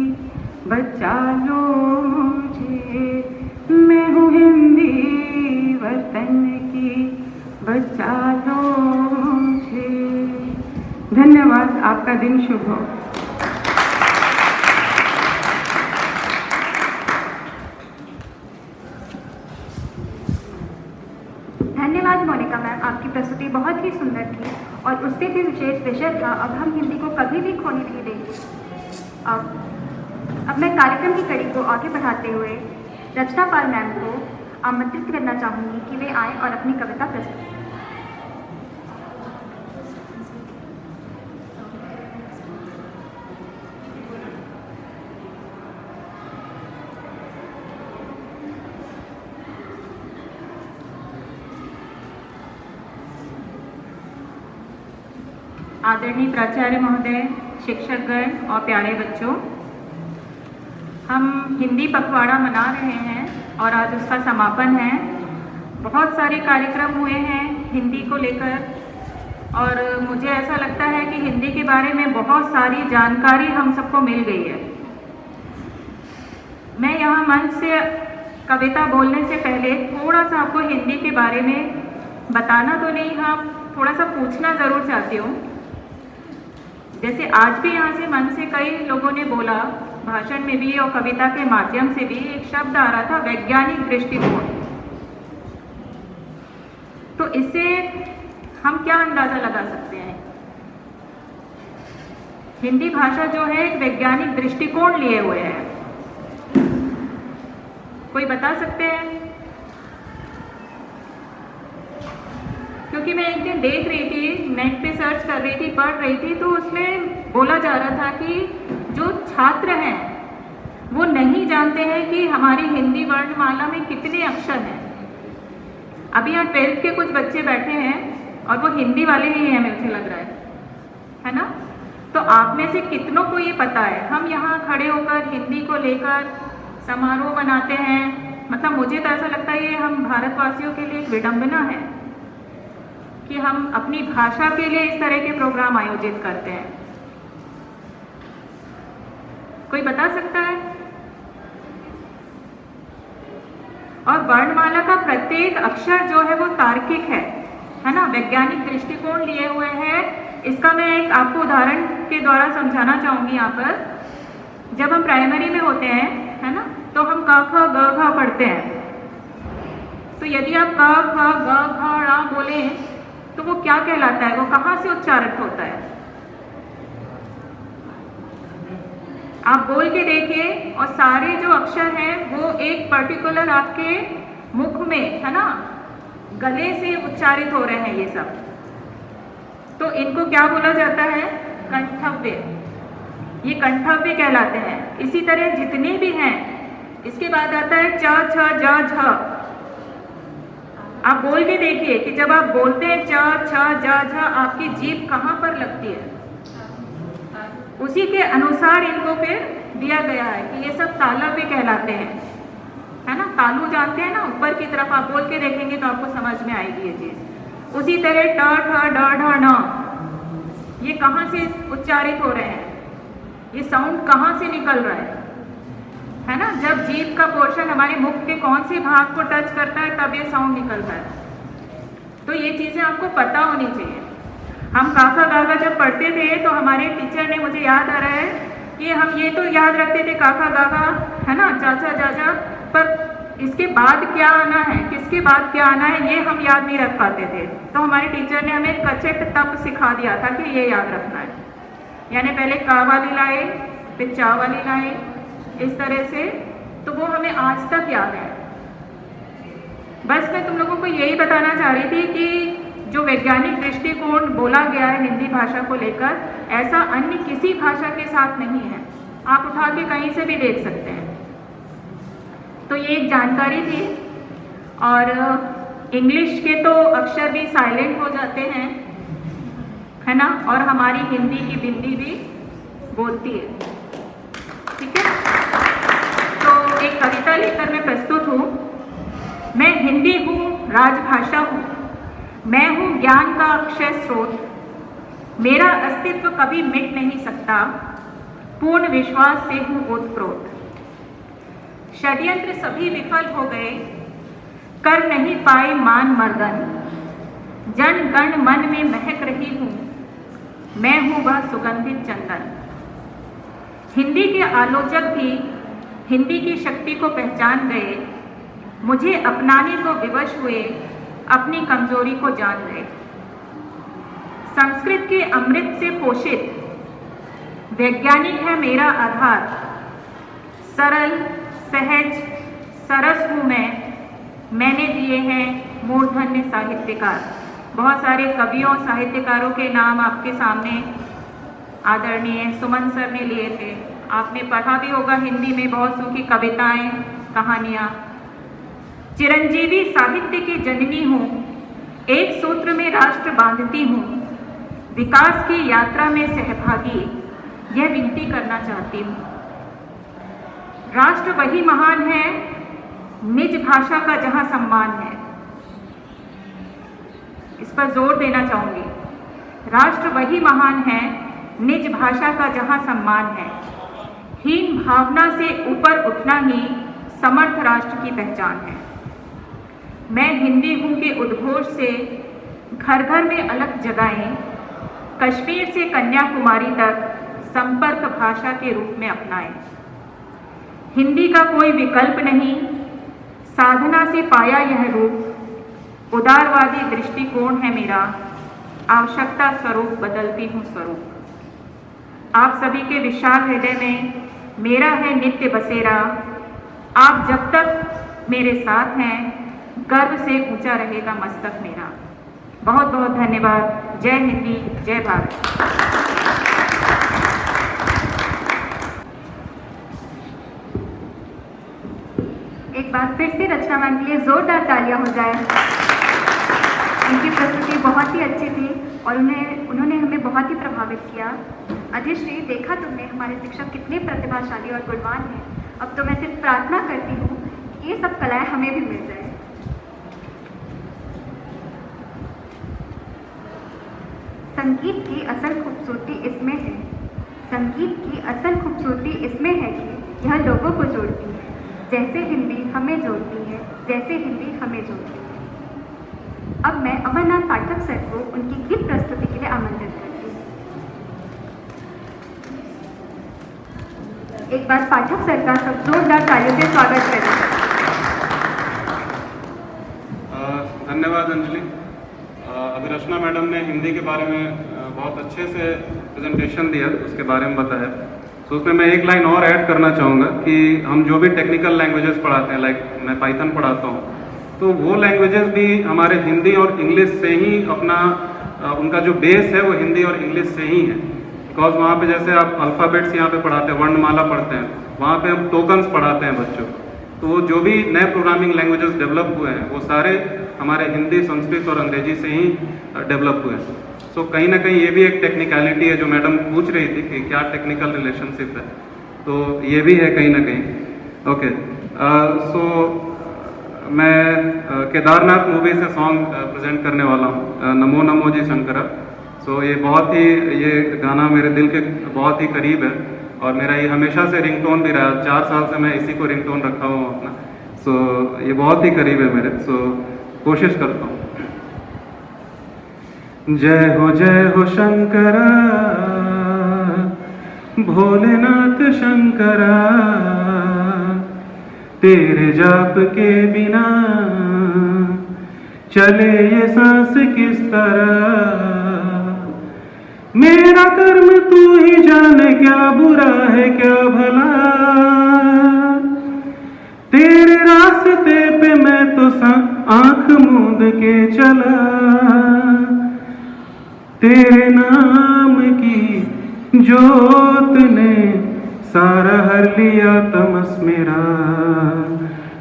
बचा लो मुझे। मैं हूँ हिंदी वतन की, बचा लो मुझे। धन्यवाद। आपका दिन शुभ हो। धन्यवाद मोनिका मैम, आपकी प्रस्तुति बहुत ही सुंदर थी और उससे भी विशेष विषय था। अब हम हिंदी को कभी भी खोने नहीं देंगे। अब मैं कार्यक्रम की कड़ी को आगे बढ़ाते हुए रचना पाल मैम को आमंत्रित करना चाहूँगी कि वे आएँ और अपनी कविता प्रस्तुत करें। आदरणीय प्राचार्य महोदय, शिक्षकगण और प्यारे बच्चों, हम हिंदी पखवाड़ा मना रहे हैं और आज उसका समापन है। बहुत सारे कार्यक्रम हुए हैं हिंदी को लेकर और मुझे ऐसा लगता है कि हिंदी के बारे में बहुत सारी जानकारी हम सबको मिल गई है। मैं यहाँ मंच से कविता बोलने से पहले थोड़ा सा आपको हिंदी के बारे में बताना तो नहीं, हाँ थोड़ा सा पूछना ज़रूर चाहती हूँ। जैसे आज भी यहाँ से मन से कई लोगों ने बोला, भाषण में भी और कविता के माध्यम से भी एक शब्द आ रहा था, वैज्ञानिक दृष्टिकोण। तो इससे हम क्या अंदाजा लगा सकते हैं? हिंदी भाषा जो है एक वैज्ञानिक दृष्टिकोण लिए हुए है। कोई बता सकते हैं? क्योंकि मैं एक दिन देख रही थी, नेट पे सर्च कर रही थी, पढ़ रही थी, तो उसमें बोला जा रहा था कि जो छात्र हैं वो नहीं जानते हैं कि हमारी हिंदी वर्णमाला में कितने अक्षर हैं। अभी यहाँ 12th के कुछ बच्चे बैठे हैं और वो हिंदी वाले ही हैं, मुझे लग रहा है ना? तो आप में से कितनों को ये पता है? हम यहाँ खड़े होकर हिंदी को लेकर समारोह मनाते हैं, मतलब मुझे तो ऐसा लगता है ये हम भारतवासियों के लिए एक विडंबना है कि हम अपनी भाषा के लिए इस तरह के प्रोग्राम आयोजित करते हैं। कोई बता सकता है? और वर्णमाला का प्रत्येक अक्षर जो है वो तार्किक है ना, वैज्ञानिक दृष्टिकोण लिए हुए हैं। इसका मैं एक आपको उदाहरण के द्वारा समझाना चाहूंगी। यहाँ पर जब हम प्राइमरी में होते हैं, है ना, तो हम क ख ग घ पढ़ते हैं। तो यदि आप क ख ग घ ड़ बोले तो वो क्या कहलाता है? वो कहाँ से उच्चारित होता है? आप बोल के देखिए, और सारे जो अक्षर हैं वो एक पर्टिकुलर आपके मुख में, है ना, गले से उच्चारित हो रहे हैं ये सब। तो इनको क्या बोला जाता है? कंठव्य। ये कंठव्य कहलाते हैं। इसी तरह जितने भी हैं, इसके बाद आता है च छ ज झ। आप बोल के देखिए कि जब आप बोलते हैं च छ ज झ, आपकी जीभ कहाँ पर लगती है? उसी के अनुसार इनको फिर दिया गया है कि ये सब तालव्य कहलाते हैं, है ना। तालु जानते हैं ना, ऊपर की तरफ आप बोल के देखेंगे तो आपको समझ में आएगी ये चीज। उसी तरह ट ठ ड ढ ण, ये कहाँ से उच्चारित हो रहे हैं? ये साउंड कहाँ से निकल रहा है ना। जब जीभ का पोर्शन हमारे मुख के कौन से भाग को टच करता है तब ये साउंड निकलता है। तो ये चीज़ें आपको पता होनी चाहिए। हम काका गागा जब पढ़ते थे तो हमारे टीचर ने, मुझे याद आ रहा है कि हम ये तो याद रखते थे काका गागा, है ना, चाचा जाजा, पर इसके बाद क्या आना है, किसके बाद क्या आना है, ये हम याद नहीं रख पाते थे। तो हमारे टीचर ने हमें कचट तप सिखा दिया था कि ये याद रखना है। यानी पहले का वाली लाए, फिर चा वाली लाए, इस तरह से। तो वो हमें आज तक याद है। बस मैं तुम लोगों को यही बताना चाह रही थी कि जो वैज्ञानिक दृष्टिकोण बोला गया है हिंदी भाषा को लेकर, ऐसा अन्य किसी भाषा के साथ नहीं है। आप उठा के कहीं से भी देख सकते हैं। तो ये एक जानकारी थी। और इंग्लिश के तो अक्षर भी साइलेंट हो जाते हैं, है ना, और हमारी हिंदी की बिंदी भी बोलती है। ठीक है, तो एक कविता लेकर मैं प्रस्तुत हूँ। मैं हिंदी हूँ, राजभाषा हूँ, मैं हूँ ज्ञान का अक्षय स्रोत, मेरा अस्तित्व कभी मिट नहीं सकता, पूर्ण विश्वास से हूँ ओतप्रोत। षड्यंत्र सभी विफल हो गए, कर नहीं पाए मान मर्दन, जन गण मन में महक रही हूँ, मैं हूँ वह सुगंधित चंदन। हिंदी के आलोचक भी हिंदी की शक्ति को पहचान गए, मुझे अपनाने को विवश हुए, अपनी कमजोरी को जान गए। संस्कृत के अमृत से पोषित वैज्ञानिक है मेरा आधार, सरल सहज सरस हूँ मैंने दिए हैं मूर्धन्य साहित्यकार। बहुत सारे कवियों साहित्यकारों के नाम आपके सामने आदरणीय सुमन सर ने लिए थे। आपने पढ़ा भी होगा हिंदी में बहुत सूखी कविताएं, कहानियाँ। चिरंजीवी साहित्य की जननी हूँ, एक सूत्र में राष्ट्र बांधती हूँ, विकास की यात्रा में सहभागी यह विनती करना चाहती हूँ। राष्ट्र वही महान है, निज भाषा का जहाँ सम्मान है। इस पर जोर देना चाहूँगी। राष्ट्र वही महान है, निज भाषा का जहाँ सम्मान है। हीन भावना से ऊपर उठना ही समर्थ राष्ट्र की पहचान है। मैं हिंदी हूँ के उद्घोष से घर घर में अलख जगाएं, कश्मीर से कन्याकुमारी तक संपर्क भाषा के रूप में अपनाएं। हिंदी का कोई विकल्प नहीं, साधना से पाया यह रूप, उदारवादी दृष्टिकोण है मेरा, आवश्यकता स्वरूप बदलती हूँ स्वरूप। आप सभी के विशाल हृदय में मेरा है नित्य बसेरा, आप जब तक मेरे साथ हैं गर्व से ऊंचा रहेगा मस्तक मेरा। बहुत बहुत धन्यवाद। जय हिंदी, जय भारत। एक बार फिर से रचना मैम के लिए जोरदार तालियां हो जाए। इनकी प्रस्तुति बहुत ही अच्छी थी और उन्होंने हमें बहुत ही प्रभावित किया। अधिश्री, देखा तुमने हमारे शिक्षक कितने प्रतिभाशाली और गुणवान हैं। अब तो मैं सिर्फ प्रार्थना करती हूँ कि ये सब कलाएं हमें भी मिल जाए। संगीत की असल खूबसूरती इसमें है, संगीत की असल खूबसूरती इसमें है कि यह लोगों को जोड़ती है, जैसे हिंदी हमें जोड़ती है, जैसे हिंदी हमें जोड़ती है। अब मैं अमरनाथ पाठक सर को उनकी गीत प्रस्तुति के लिए आमंत्रित करती हूँ। एक बार पाठक सर का सब जोरदार तालियों से स्वागत करें। धन्यवाद अंजलि। अभी रचना मैडम ने हिंदी के बारे में बहुत अच्छे से प्रेजेंटेशन दिया, उसके बारे में बताया। तो उसमें मैं एक लाइन और ऐड करना चाहूँगा कि हम जो भी टेक्निकल लैंग्वेजेस पढ़ाते हैं, लाइक मैं पाइथन पढ़ाता हूँ, तो वो लैंग्वेजेस भी हमारे हिंदी और इंग्लिश से ही अपना उनका जो बेस है वो हिंदी और इंग्लिश से ही है। बिकॉज वहाँ पे जैसे आप अल्फ़ाबेट्स यहाँ पे पढ़ाते हैं, वर्णमाला पढ़ते हैं, वहाँ पे हम टोकन्स पढ़ाते हैं बच्चों को। तो वो जो भी नए प्रोग्रामिंग लैंग्वेजेस डेवलप हुए हैं वो सारे हमारे हिंदी, संस्कृत और अंग्रेजी से ही डेवलप हुए हैं। सो कहीं ना कहीं ये भी एक टेक्निकलिटी है जो मैडम पूछ रही थी कि क्या टेक्निकल रिलेशनशिप है, तो ये भी है कहीं ना कहीं। ओके, सो मैं केदारनाथ मूवी से सॉन्ग प्रेजेंट करने वाला हूँ, नमो नमो जी शंकरा। सो ये गाना मेरे दिल के बहुत ही करीब है और मेरा ये हमेशा से रिंगटोन भी रहा। 4 साल से मैं इसी को रिंगटोन रखा हूँ अपना। सो ये बहुत ही करीब है मेरे, सो कोशिश करता हूँ। जय हो शंकरा, भोलेनाथ शंकरा, तेरे जाप के बिना चले ये सांस किस तरह। मेरा कर्म तू ही जाने, क्या बुरा है क्या भला, तेरे रास्ते पे मैं तो आंख मूंद के चला। तेरे नाम की जोत ने सारा हर लिया तमस मेरा।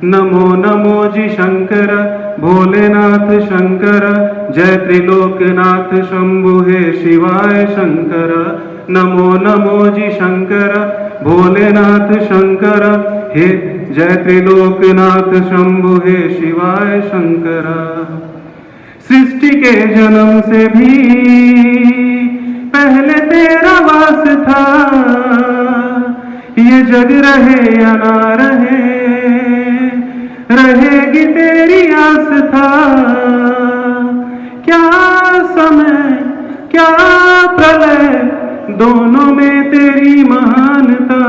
नमो नमो जी शंकर भोलेनाथ शंकर, जय त्रिलोकनाथ शंभु हे शिवाय शंकर। नमो नमो जी शंकर भोलेनाथ शंकर, हे जय त्रिलोकनाथ शंभु हे शिवाय शंकर। सृष्टि के जन्म से भी पहले तेरा वास था, ये जग रहे या ना रहे, रहेगी तेरी आस था। क्या समय क्या प्रलय दोनों में तेरी महानता,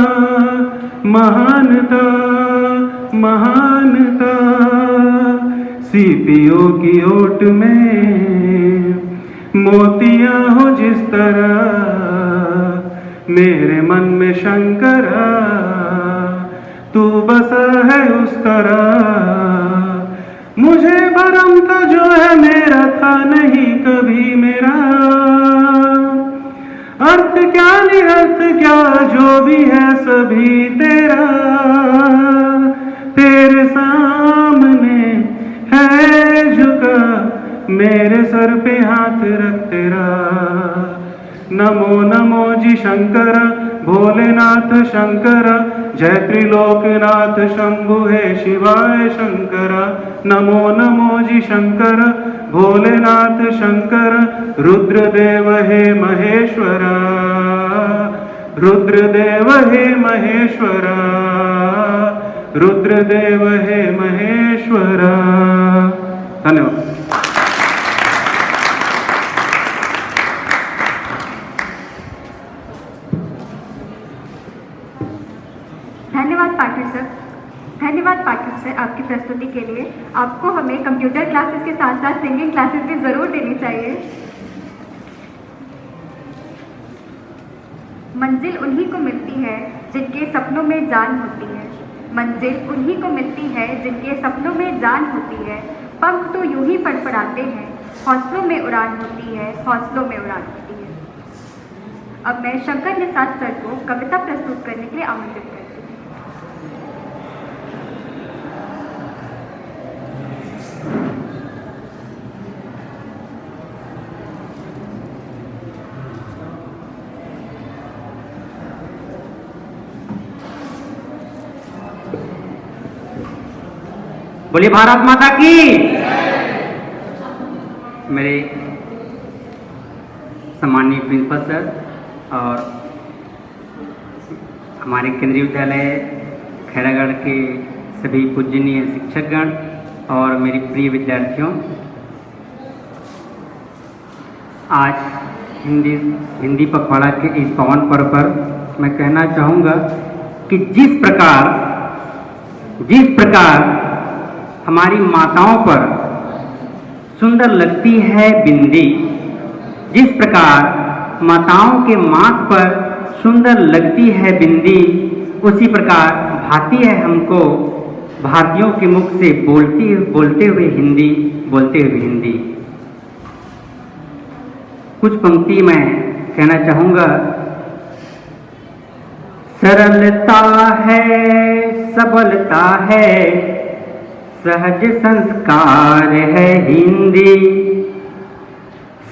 महानता, महानता। सीपियों की ओट में मोतियां हो जिस तरह, मेरे मन में शंकर तू बसा है उस तरह। मुझे भरम था जो है मेरा था नहीं कभी मेरा, अर्थ क्या निरर्थ क्या जो भी है सभी तेरा। तेरे सामने है झुका मेरे सर पे हाथ रख तेरा। नमो नमो जी शंकर भोलेनाथ शंकर, जय त्रिलोकनाथ शंभु हे शिवाय शंकर। नमो नमो जी शंकर भोलेनाथ शंकर, रुद्रदेव हे महेश्वर, रुद्रदेव हे महेश्वर, रुद्रदेव हे महेश्वर। धन्यवाद। धन्यवाद पाटिल सर, धन्यवाद पाटिल सर आपकी प्रस्तुति के लिए। आपको हमें कंप्यूटर क्लासेस के साथ साथ सिंगिंग क्लासेस भी ज़रूर देनी चाहिए। मंजिल उन्हीं को मिलती है जिनके सपनों में जान होती है, मंजिल उन्हीं को मिलती है जिनके सपनों में जान होती है। पंख तो यूं ही फड़फड़ाते हैं, हौसलों में उड़ान होती है, हौसलों में उड़ान होती है। अब मैं शंकर निषाद सर को कविता प्रस्तुत करने के लिए आमंत्रित करती हूँ। बोलिए भारत माता की। मेरे सम्माननीय प्रिंसिपल सर और हमारे केंद्रीय विद्यालय खैरागढ़ के सभी पूजनीय शिक्षकगण और मेरी प्रिय विद्यार्थियों, आज हिंदी पखवाड़ा के इस पावन पर्व पर मैं कहना चाहूँगा कि जिस प्रकार हमारी माताओं पर सुंदर लगती है बिंदी, जिस प्रकार माताओं के माथ पर सुंदर लगती है बिंदी, उसी प्रकार भाती है हमको भारतीयों के मुख से बोलते हुए हिंदी। कुछ पंक्ति मैं कहना चाहूँगा। सरलता है, सबलता है, सहज संस्कार है हिंदी।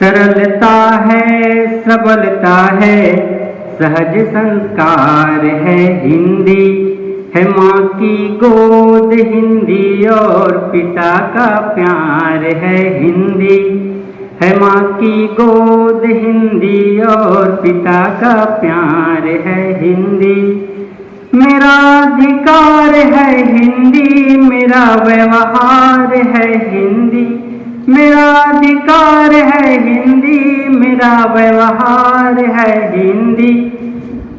सरलता है, सबलता है, सहज संस्कार है हिंदी। है माँ की गोद हिंदी और पिता का प्यार है हिंदी। है माँ की गोद हिंदी और पिता का प्यार है हिंदी। मेरा अधिकार है हिंदी, मेरा व्यवहार है हिंदी। मेरा अधिकार है हिंदी, मेरा व्यवहार है हिंदी।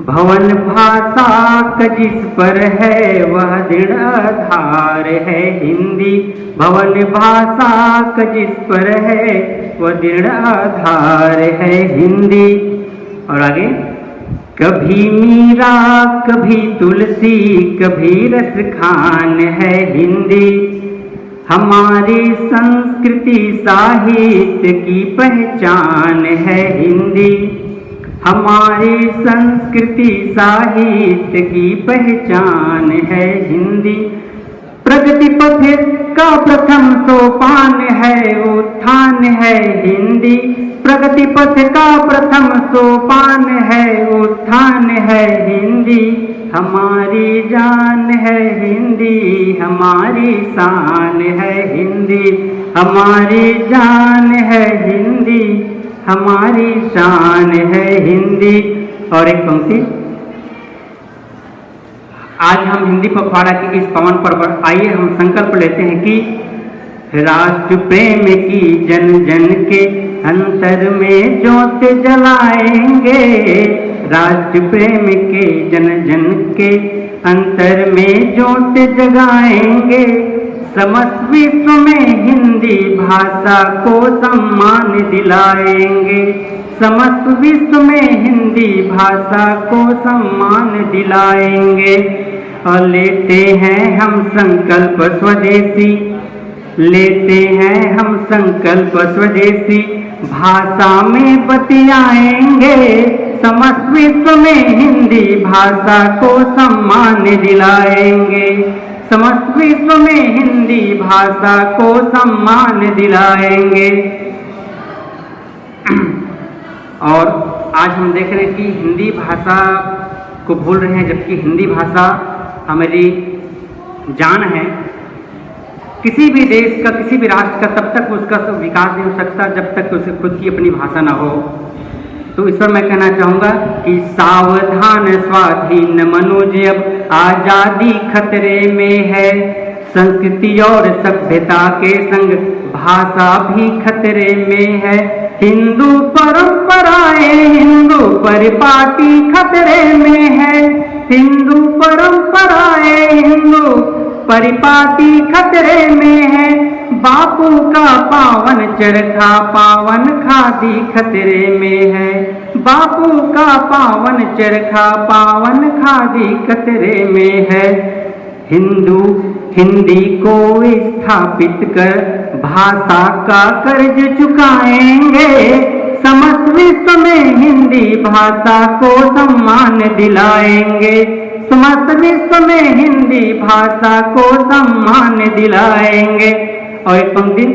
भवन भाषा का जिस पर है वह दृढ़ आधार है हिंदी। भवन भाषा का जिस पर है वह दृढ़ आधार है हिंदी। और आगे, कभी मीरा कभी तुलसी कभी रस खान है हिंदी। हमारी संस्कृति साहित्य की पहचान है हिंदी। हमारी संस्कृति साहित्य की पहचान है हिंदी। प्रगति पथ का प्रथम सोपान है उत्थान है हिंदी। प्रगति पथ का प्रथम सोपान है उत्थान है हिंदी। हमारी जान है हिंदी, हमारी शान है हिंदी। हमारी जान है हिंदी, हमारी शान है हिंदी। और एक पंक्ति, आज हम हिंदी पखवाड़ा के इस पावन पर्व पर आइए हम संकल्प लेते हैं कि राष्ट्र प्रेम की जन जन के अंतर में ज्योत जलाएंगे। राष्ट्र प्रेम के जन जन के अंतर में ज्योत जगाएंगे। समस्त विश्व में हिंदी भाषा को सम्मान दिलाएंगे। समस्त विश्व में हिंदी भाषा को सम्मान दिलाएंगे। और लेते हैं हम संकल्प स्वदेशी, लेते हैं हम संकल्प स्वदेशी, भाषा में बतियाएंगे। समस्त विश्व में हिंदी भाषा को सम्मान दिलाएंगे। समस्त विश्व में हिंदी भाषा को सम्मान दिलाएंगे। और आज हम देख रहे हैं कि हिंदी भाषा को भूल रहे हैं, जबकि हिंदी भाषा हमारी जान है। किसी भी देश का, किसी भी राष्ट्र का तब तक उसका विकास नहीं हो सकता जब तक उसे खुद की अपनी भाषा ना हो। तो इस पर मैं कहना चाहूँगा कि सावधान स्वाधीन मनोज, अब आज़ादी खतरे में है। संस्कृति और सभ्यता के संग भाषा भी खतरे में है। हिंदू परंपराएं, हिंदू परिपाटी खतरे में है। हिंदू परंपराएं, हिंदू परिपाटी खतरे में है। बापू का पावन चरखा पावन खादी खतरे में है। बापू का पावन चरखा पावन खादी खतरे में है। हिंदू हिंदी को स्थापित कर भाषा का कर्ज चुकाएंगे। समस्त विश्व में हिंदी भाषा को सम्मान दिलाएंगे। समस्त विश्व में हिंदी भाषा को सम्मान दिलाएंगे। और एक पंक्ति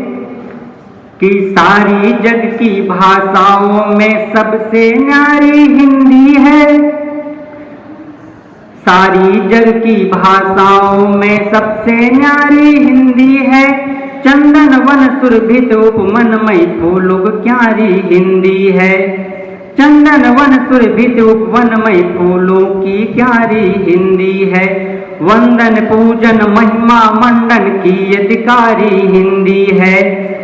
कि सारी जग की भाषाओं में सबसे न्यारी हिंदी है। सारी जग की भाषाओं में सबसे न्यारी हिंदी है। चंदन वन सुरभित उपमनमय फूलों क्यारी हिंदी है। चंदन वन सुरभित उपवनमय फूलों की क्यारी हिंदी है। वंदन पूजन महिमा मंडन की अधिकारी हिंदी है।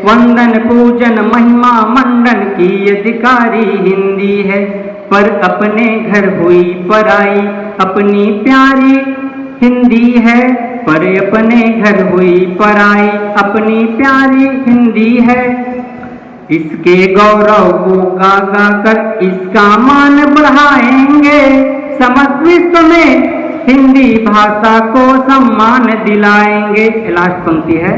वंदन पूजन महिमा मंडन की अधिकारी हिंदी है। पर अपने घर हुई पराई अपनी प्यारी हिंदी है। पर अपने घर हुई पराई अपनी प्यारी हिंदी है। इसके गौरव को गा गा कर इसका मान बढ़ाएंगे। समस्त विश्व में हिंदी भाषा को सम्मान दिलाएंगे। लास्ट पंक्ति है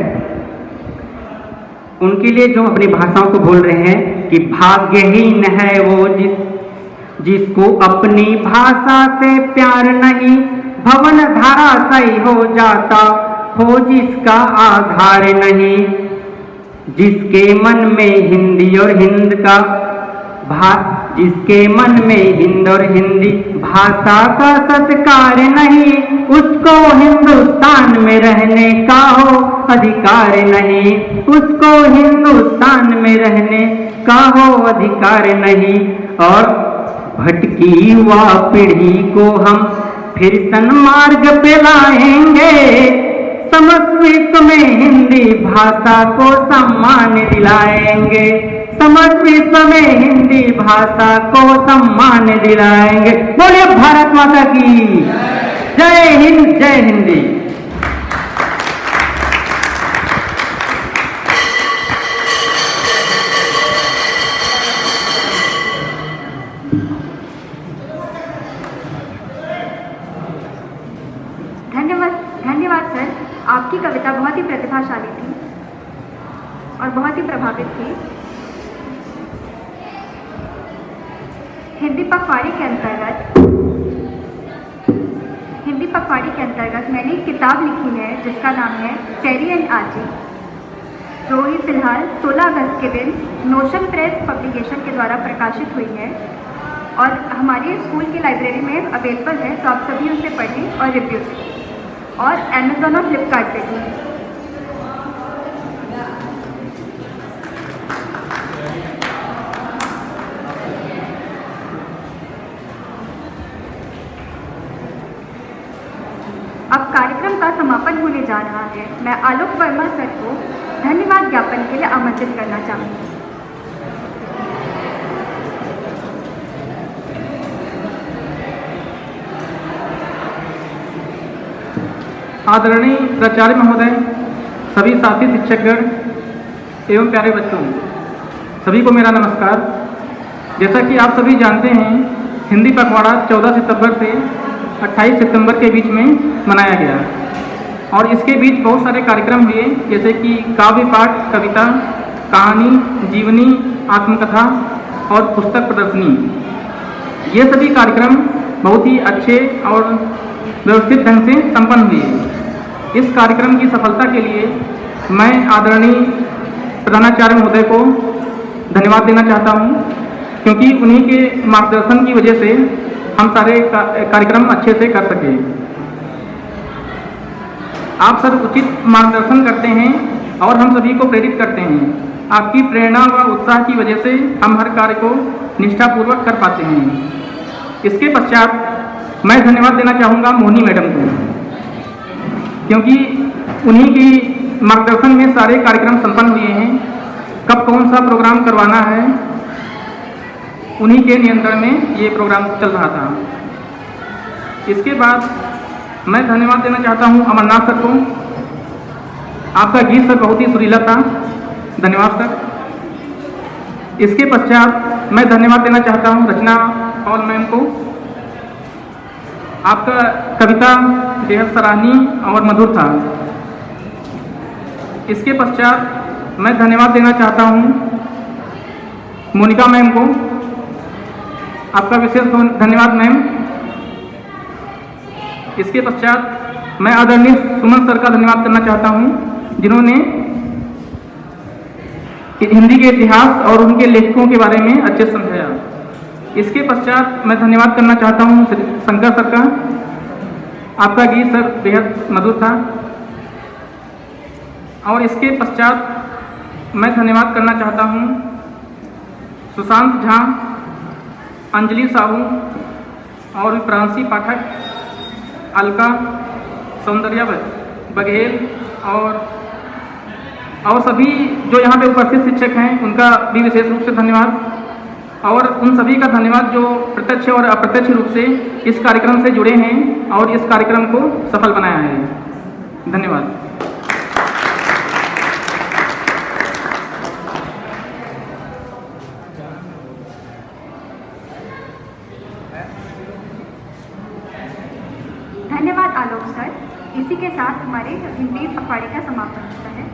उनके लिए जो अपनी भाषाओं को बोल रहे हैं कि भाग्यहीन है वो जिसको अपनी भाषा से प्यार नहीं। भवन धराशायी हो जाता हो जिसका आधार नहीं। जिसके मन में हिंदी और हिंद का जिसके मन में हिंद और हिंदी भाषा का सत्कार नहीं, उसको हिंदुस्तान में रहने का हो अधिकार नहीं। उसको हिंदुस्तान में रहने का हो अधिकार नहीं। और भटकी युवा पीढ़ी को हम फिर सन्मार्ग पे लाएंगे। समस्त विश्व में हिंदी भाषा को सम्मान दिलाएंगे। समस्त विश्व में हिंदी भाषा को सम्मान दिलाएंगे। बोलिए भारत माता की जय हिंद, जय हिंदी। धन्यवाद सर, आपकी कविता बहुत ही प्रतिभाशाली थी और बहुत ही प्रभावित थी। हिंदी पखवाड़े के अंतर्गत मैंने एक किताब लिखी है जिसका नाम है चेरी एंड आजी, जो ही फिलहाल 16 अगस्त के दिन नोशन प्रेस पब्लिकेशन के द्वारा प्रकाशित हुई है और हमारे स्कूल की लाइब्रेरी में अवेलेबल है, तो आप सभी उसे पढ़ें और रिव्यू दें, और अमेज़ॉन और फ्लिपकार्ट पे भी। अब कार्यक्रम का समापन होने जा रहा है। मैं आलोक वर्मा सर को धन्यवाद ज्ञापन के लिए आमंत्रित करना चाहूँगी। आदरणीय प्राचार्य महोदय, सभी साथी शिक्षकगण एवं प्यारे बच्चों, सभी को मेरा नमस्कार। जैसा कि आप सभी जानते हैं, हिंदी पखवाड़ा 14 सितंबर से 28 सितंबर के बीच में मनाया गया और इसके बीच बहुत सारे कार्यक्रम हुए, जैसे कि काव्य पाठ, कविता, कहानी, जीवनी, आत्मकथा और पुस्तक प्रदर्शनी। ये सभी कार्यक्रम बहुत ही अच्छे और व्यवस्थित ढंग से संपन्न हुए। इस कार्यक्रम की सफलता के लिए मैं आदरणीय प्रधानाचार्य महोदय को धन्यवाद देना चाहता हूँ, क्योंकि उन्हीं के मार्गदर्शन की वजह से हम सारे कार्यक्रम अच्छे से कर सके। आप सब उचित मार्गदर्शन करते हैं और हम सभी को प्रेरित करते हैं। आपकी प्रेरणा व उत्साह की वजह से हम हर कार्य को निष्ठापूर्वक कर पाते हैं। इसके पश्चात मैं धन्यवाद देना चाहूँगा मोहिनी मैडम को, क्योंकि उन्हीं की मार्गदर्शन में सारे कार्यक्रम संपन्न हुए हैं। कब कौन सा प्रोग्राम करवाना है, उन्हीं के नियंत्रण में ये प्रोग्राम चल रहा था। इसके बाद मैं धन्यवाद देना चाहता हूँ अमरनाथ सर को। आपका गीत सर बहुत ही सुरीला था, धन्यवाद सर। इसके पश्चात मैं धन्यवाद देना चाहता हूँ रचना पॉल मैम को। आपका कविता बेहद सराहनीय और मधुर था। इसके पश्चात मैं धन्यवाद देना चाहता हूँ मोनिका मैम को। आपका विशेष धन्यवाद मैम। इसके पश्चात मैं आदरणीय सुमन सर का धन्यवाद करना चाहता हूँ, जिन्होंने हिंदी के इतिहास और उनके लेखकों के बारे में अच्छे से समझाया। इसके पश्चात मैं धन्यवाद करना चाहता हूँ शंकर सर का। आपका गीत सर बेहद मधुर था। और इसके पश्चात मैं धन्यवाद करना चाहता हूँ सुशांत झा, अंजलि साहू और प्रांशी पाठक, अलका, सौंदर्या बघेल और सभी जो यहाँ पे उपस्थित शिक्षक हैं, उनका भी विशेष रूप से धन्यवाद। और उन सभी का धन्यवाद जो प्रत्यक्ष और अप्रत्यक्ष रूप से इस कार्यक्रम से जुड़े हैं और इस कार्यक्रम को सफल बनाया है। धन्यवाद। धन्यवाद आलोक सर। इसी के साथ हमारे हिंदी पखवाड़े का समापन होता है।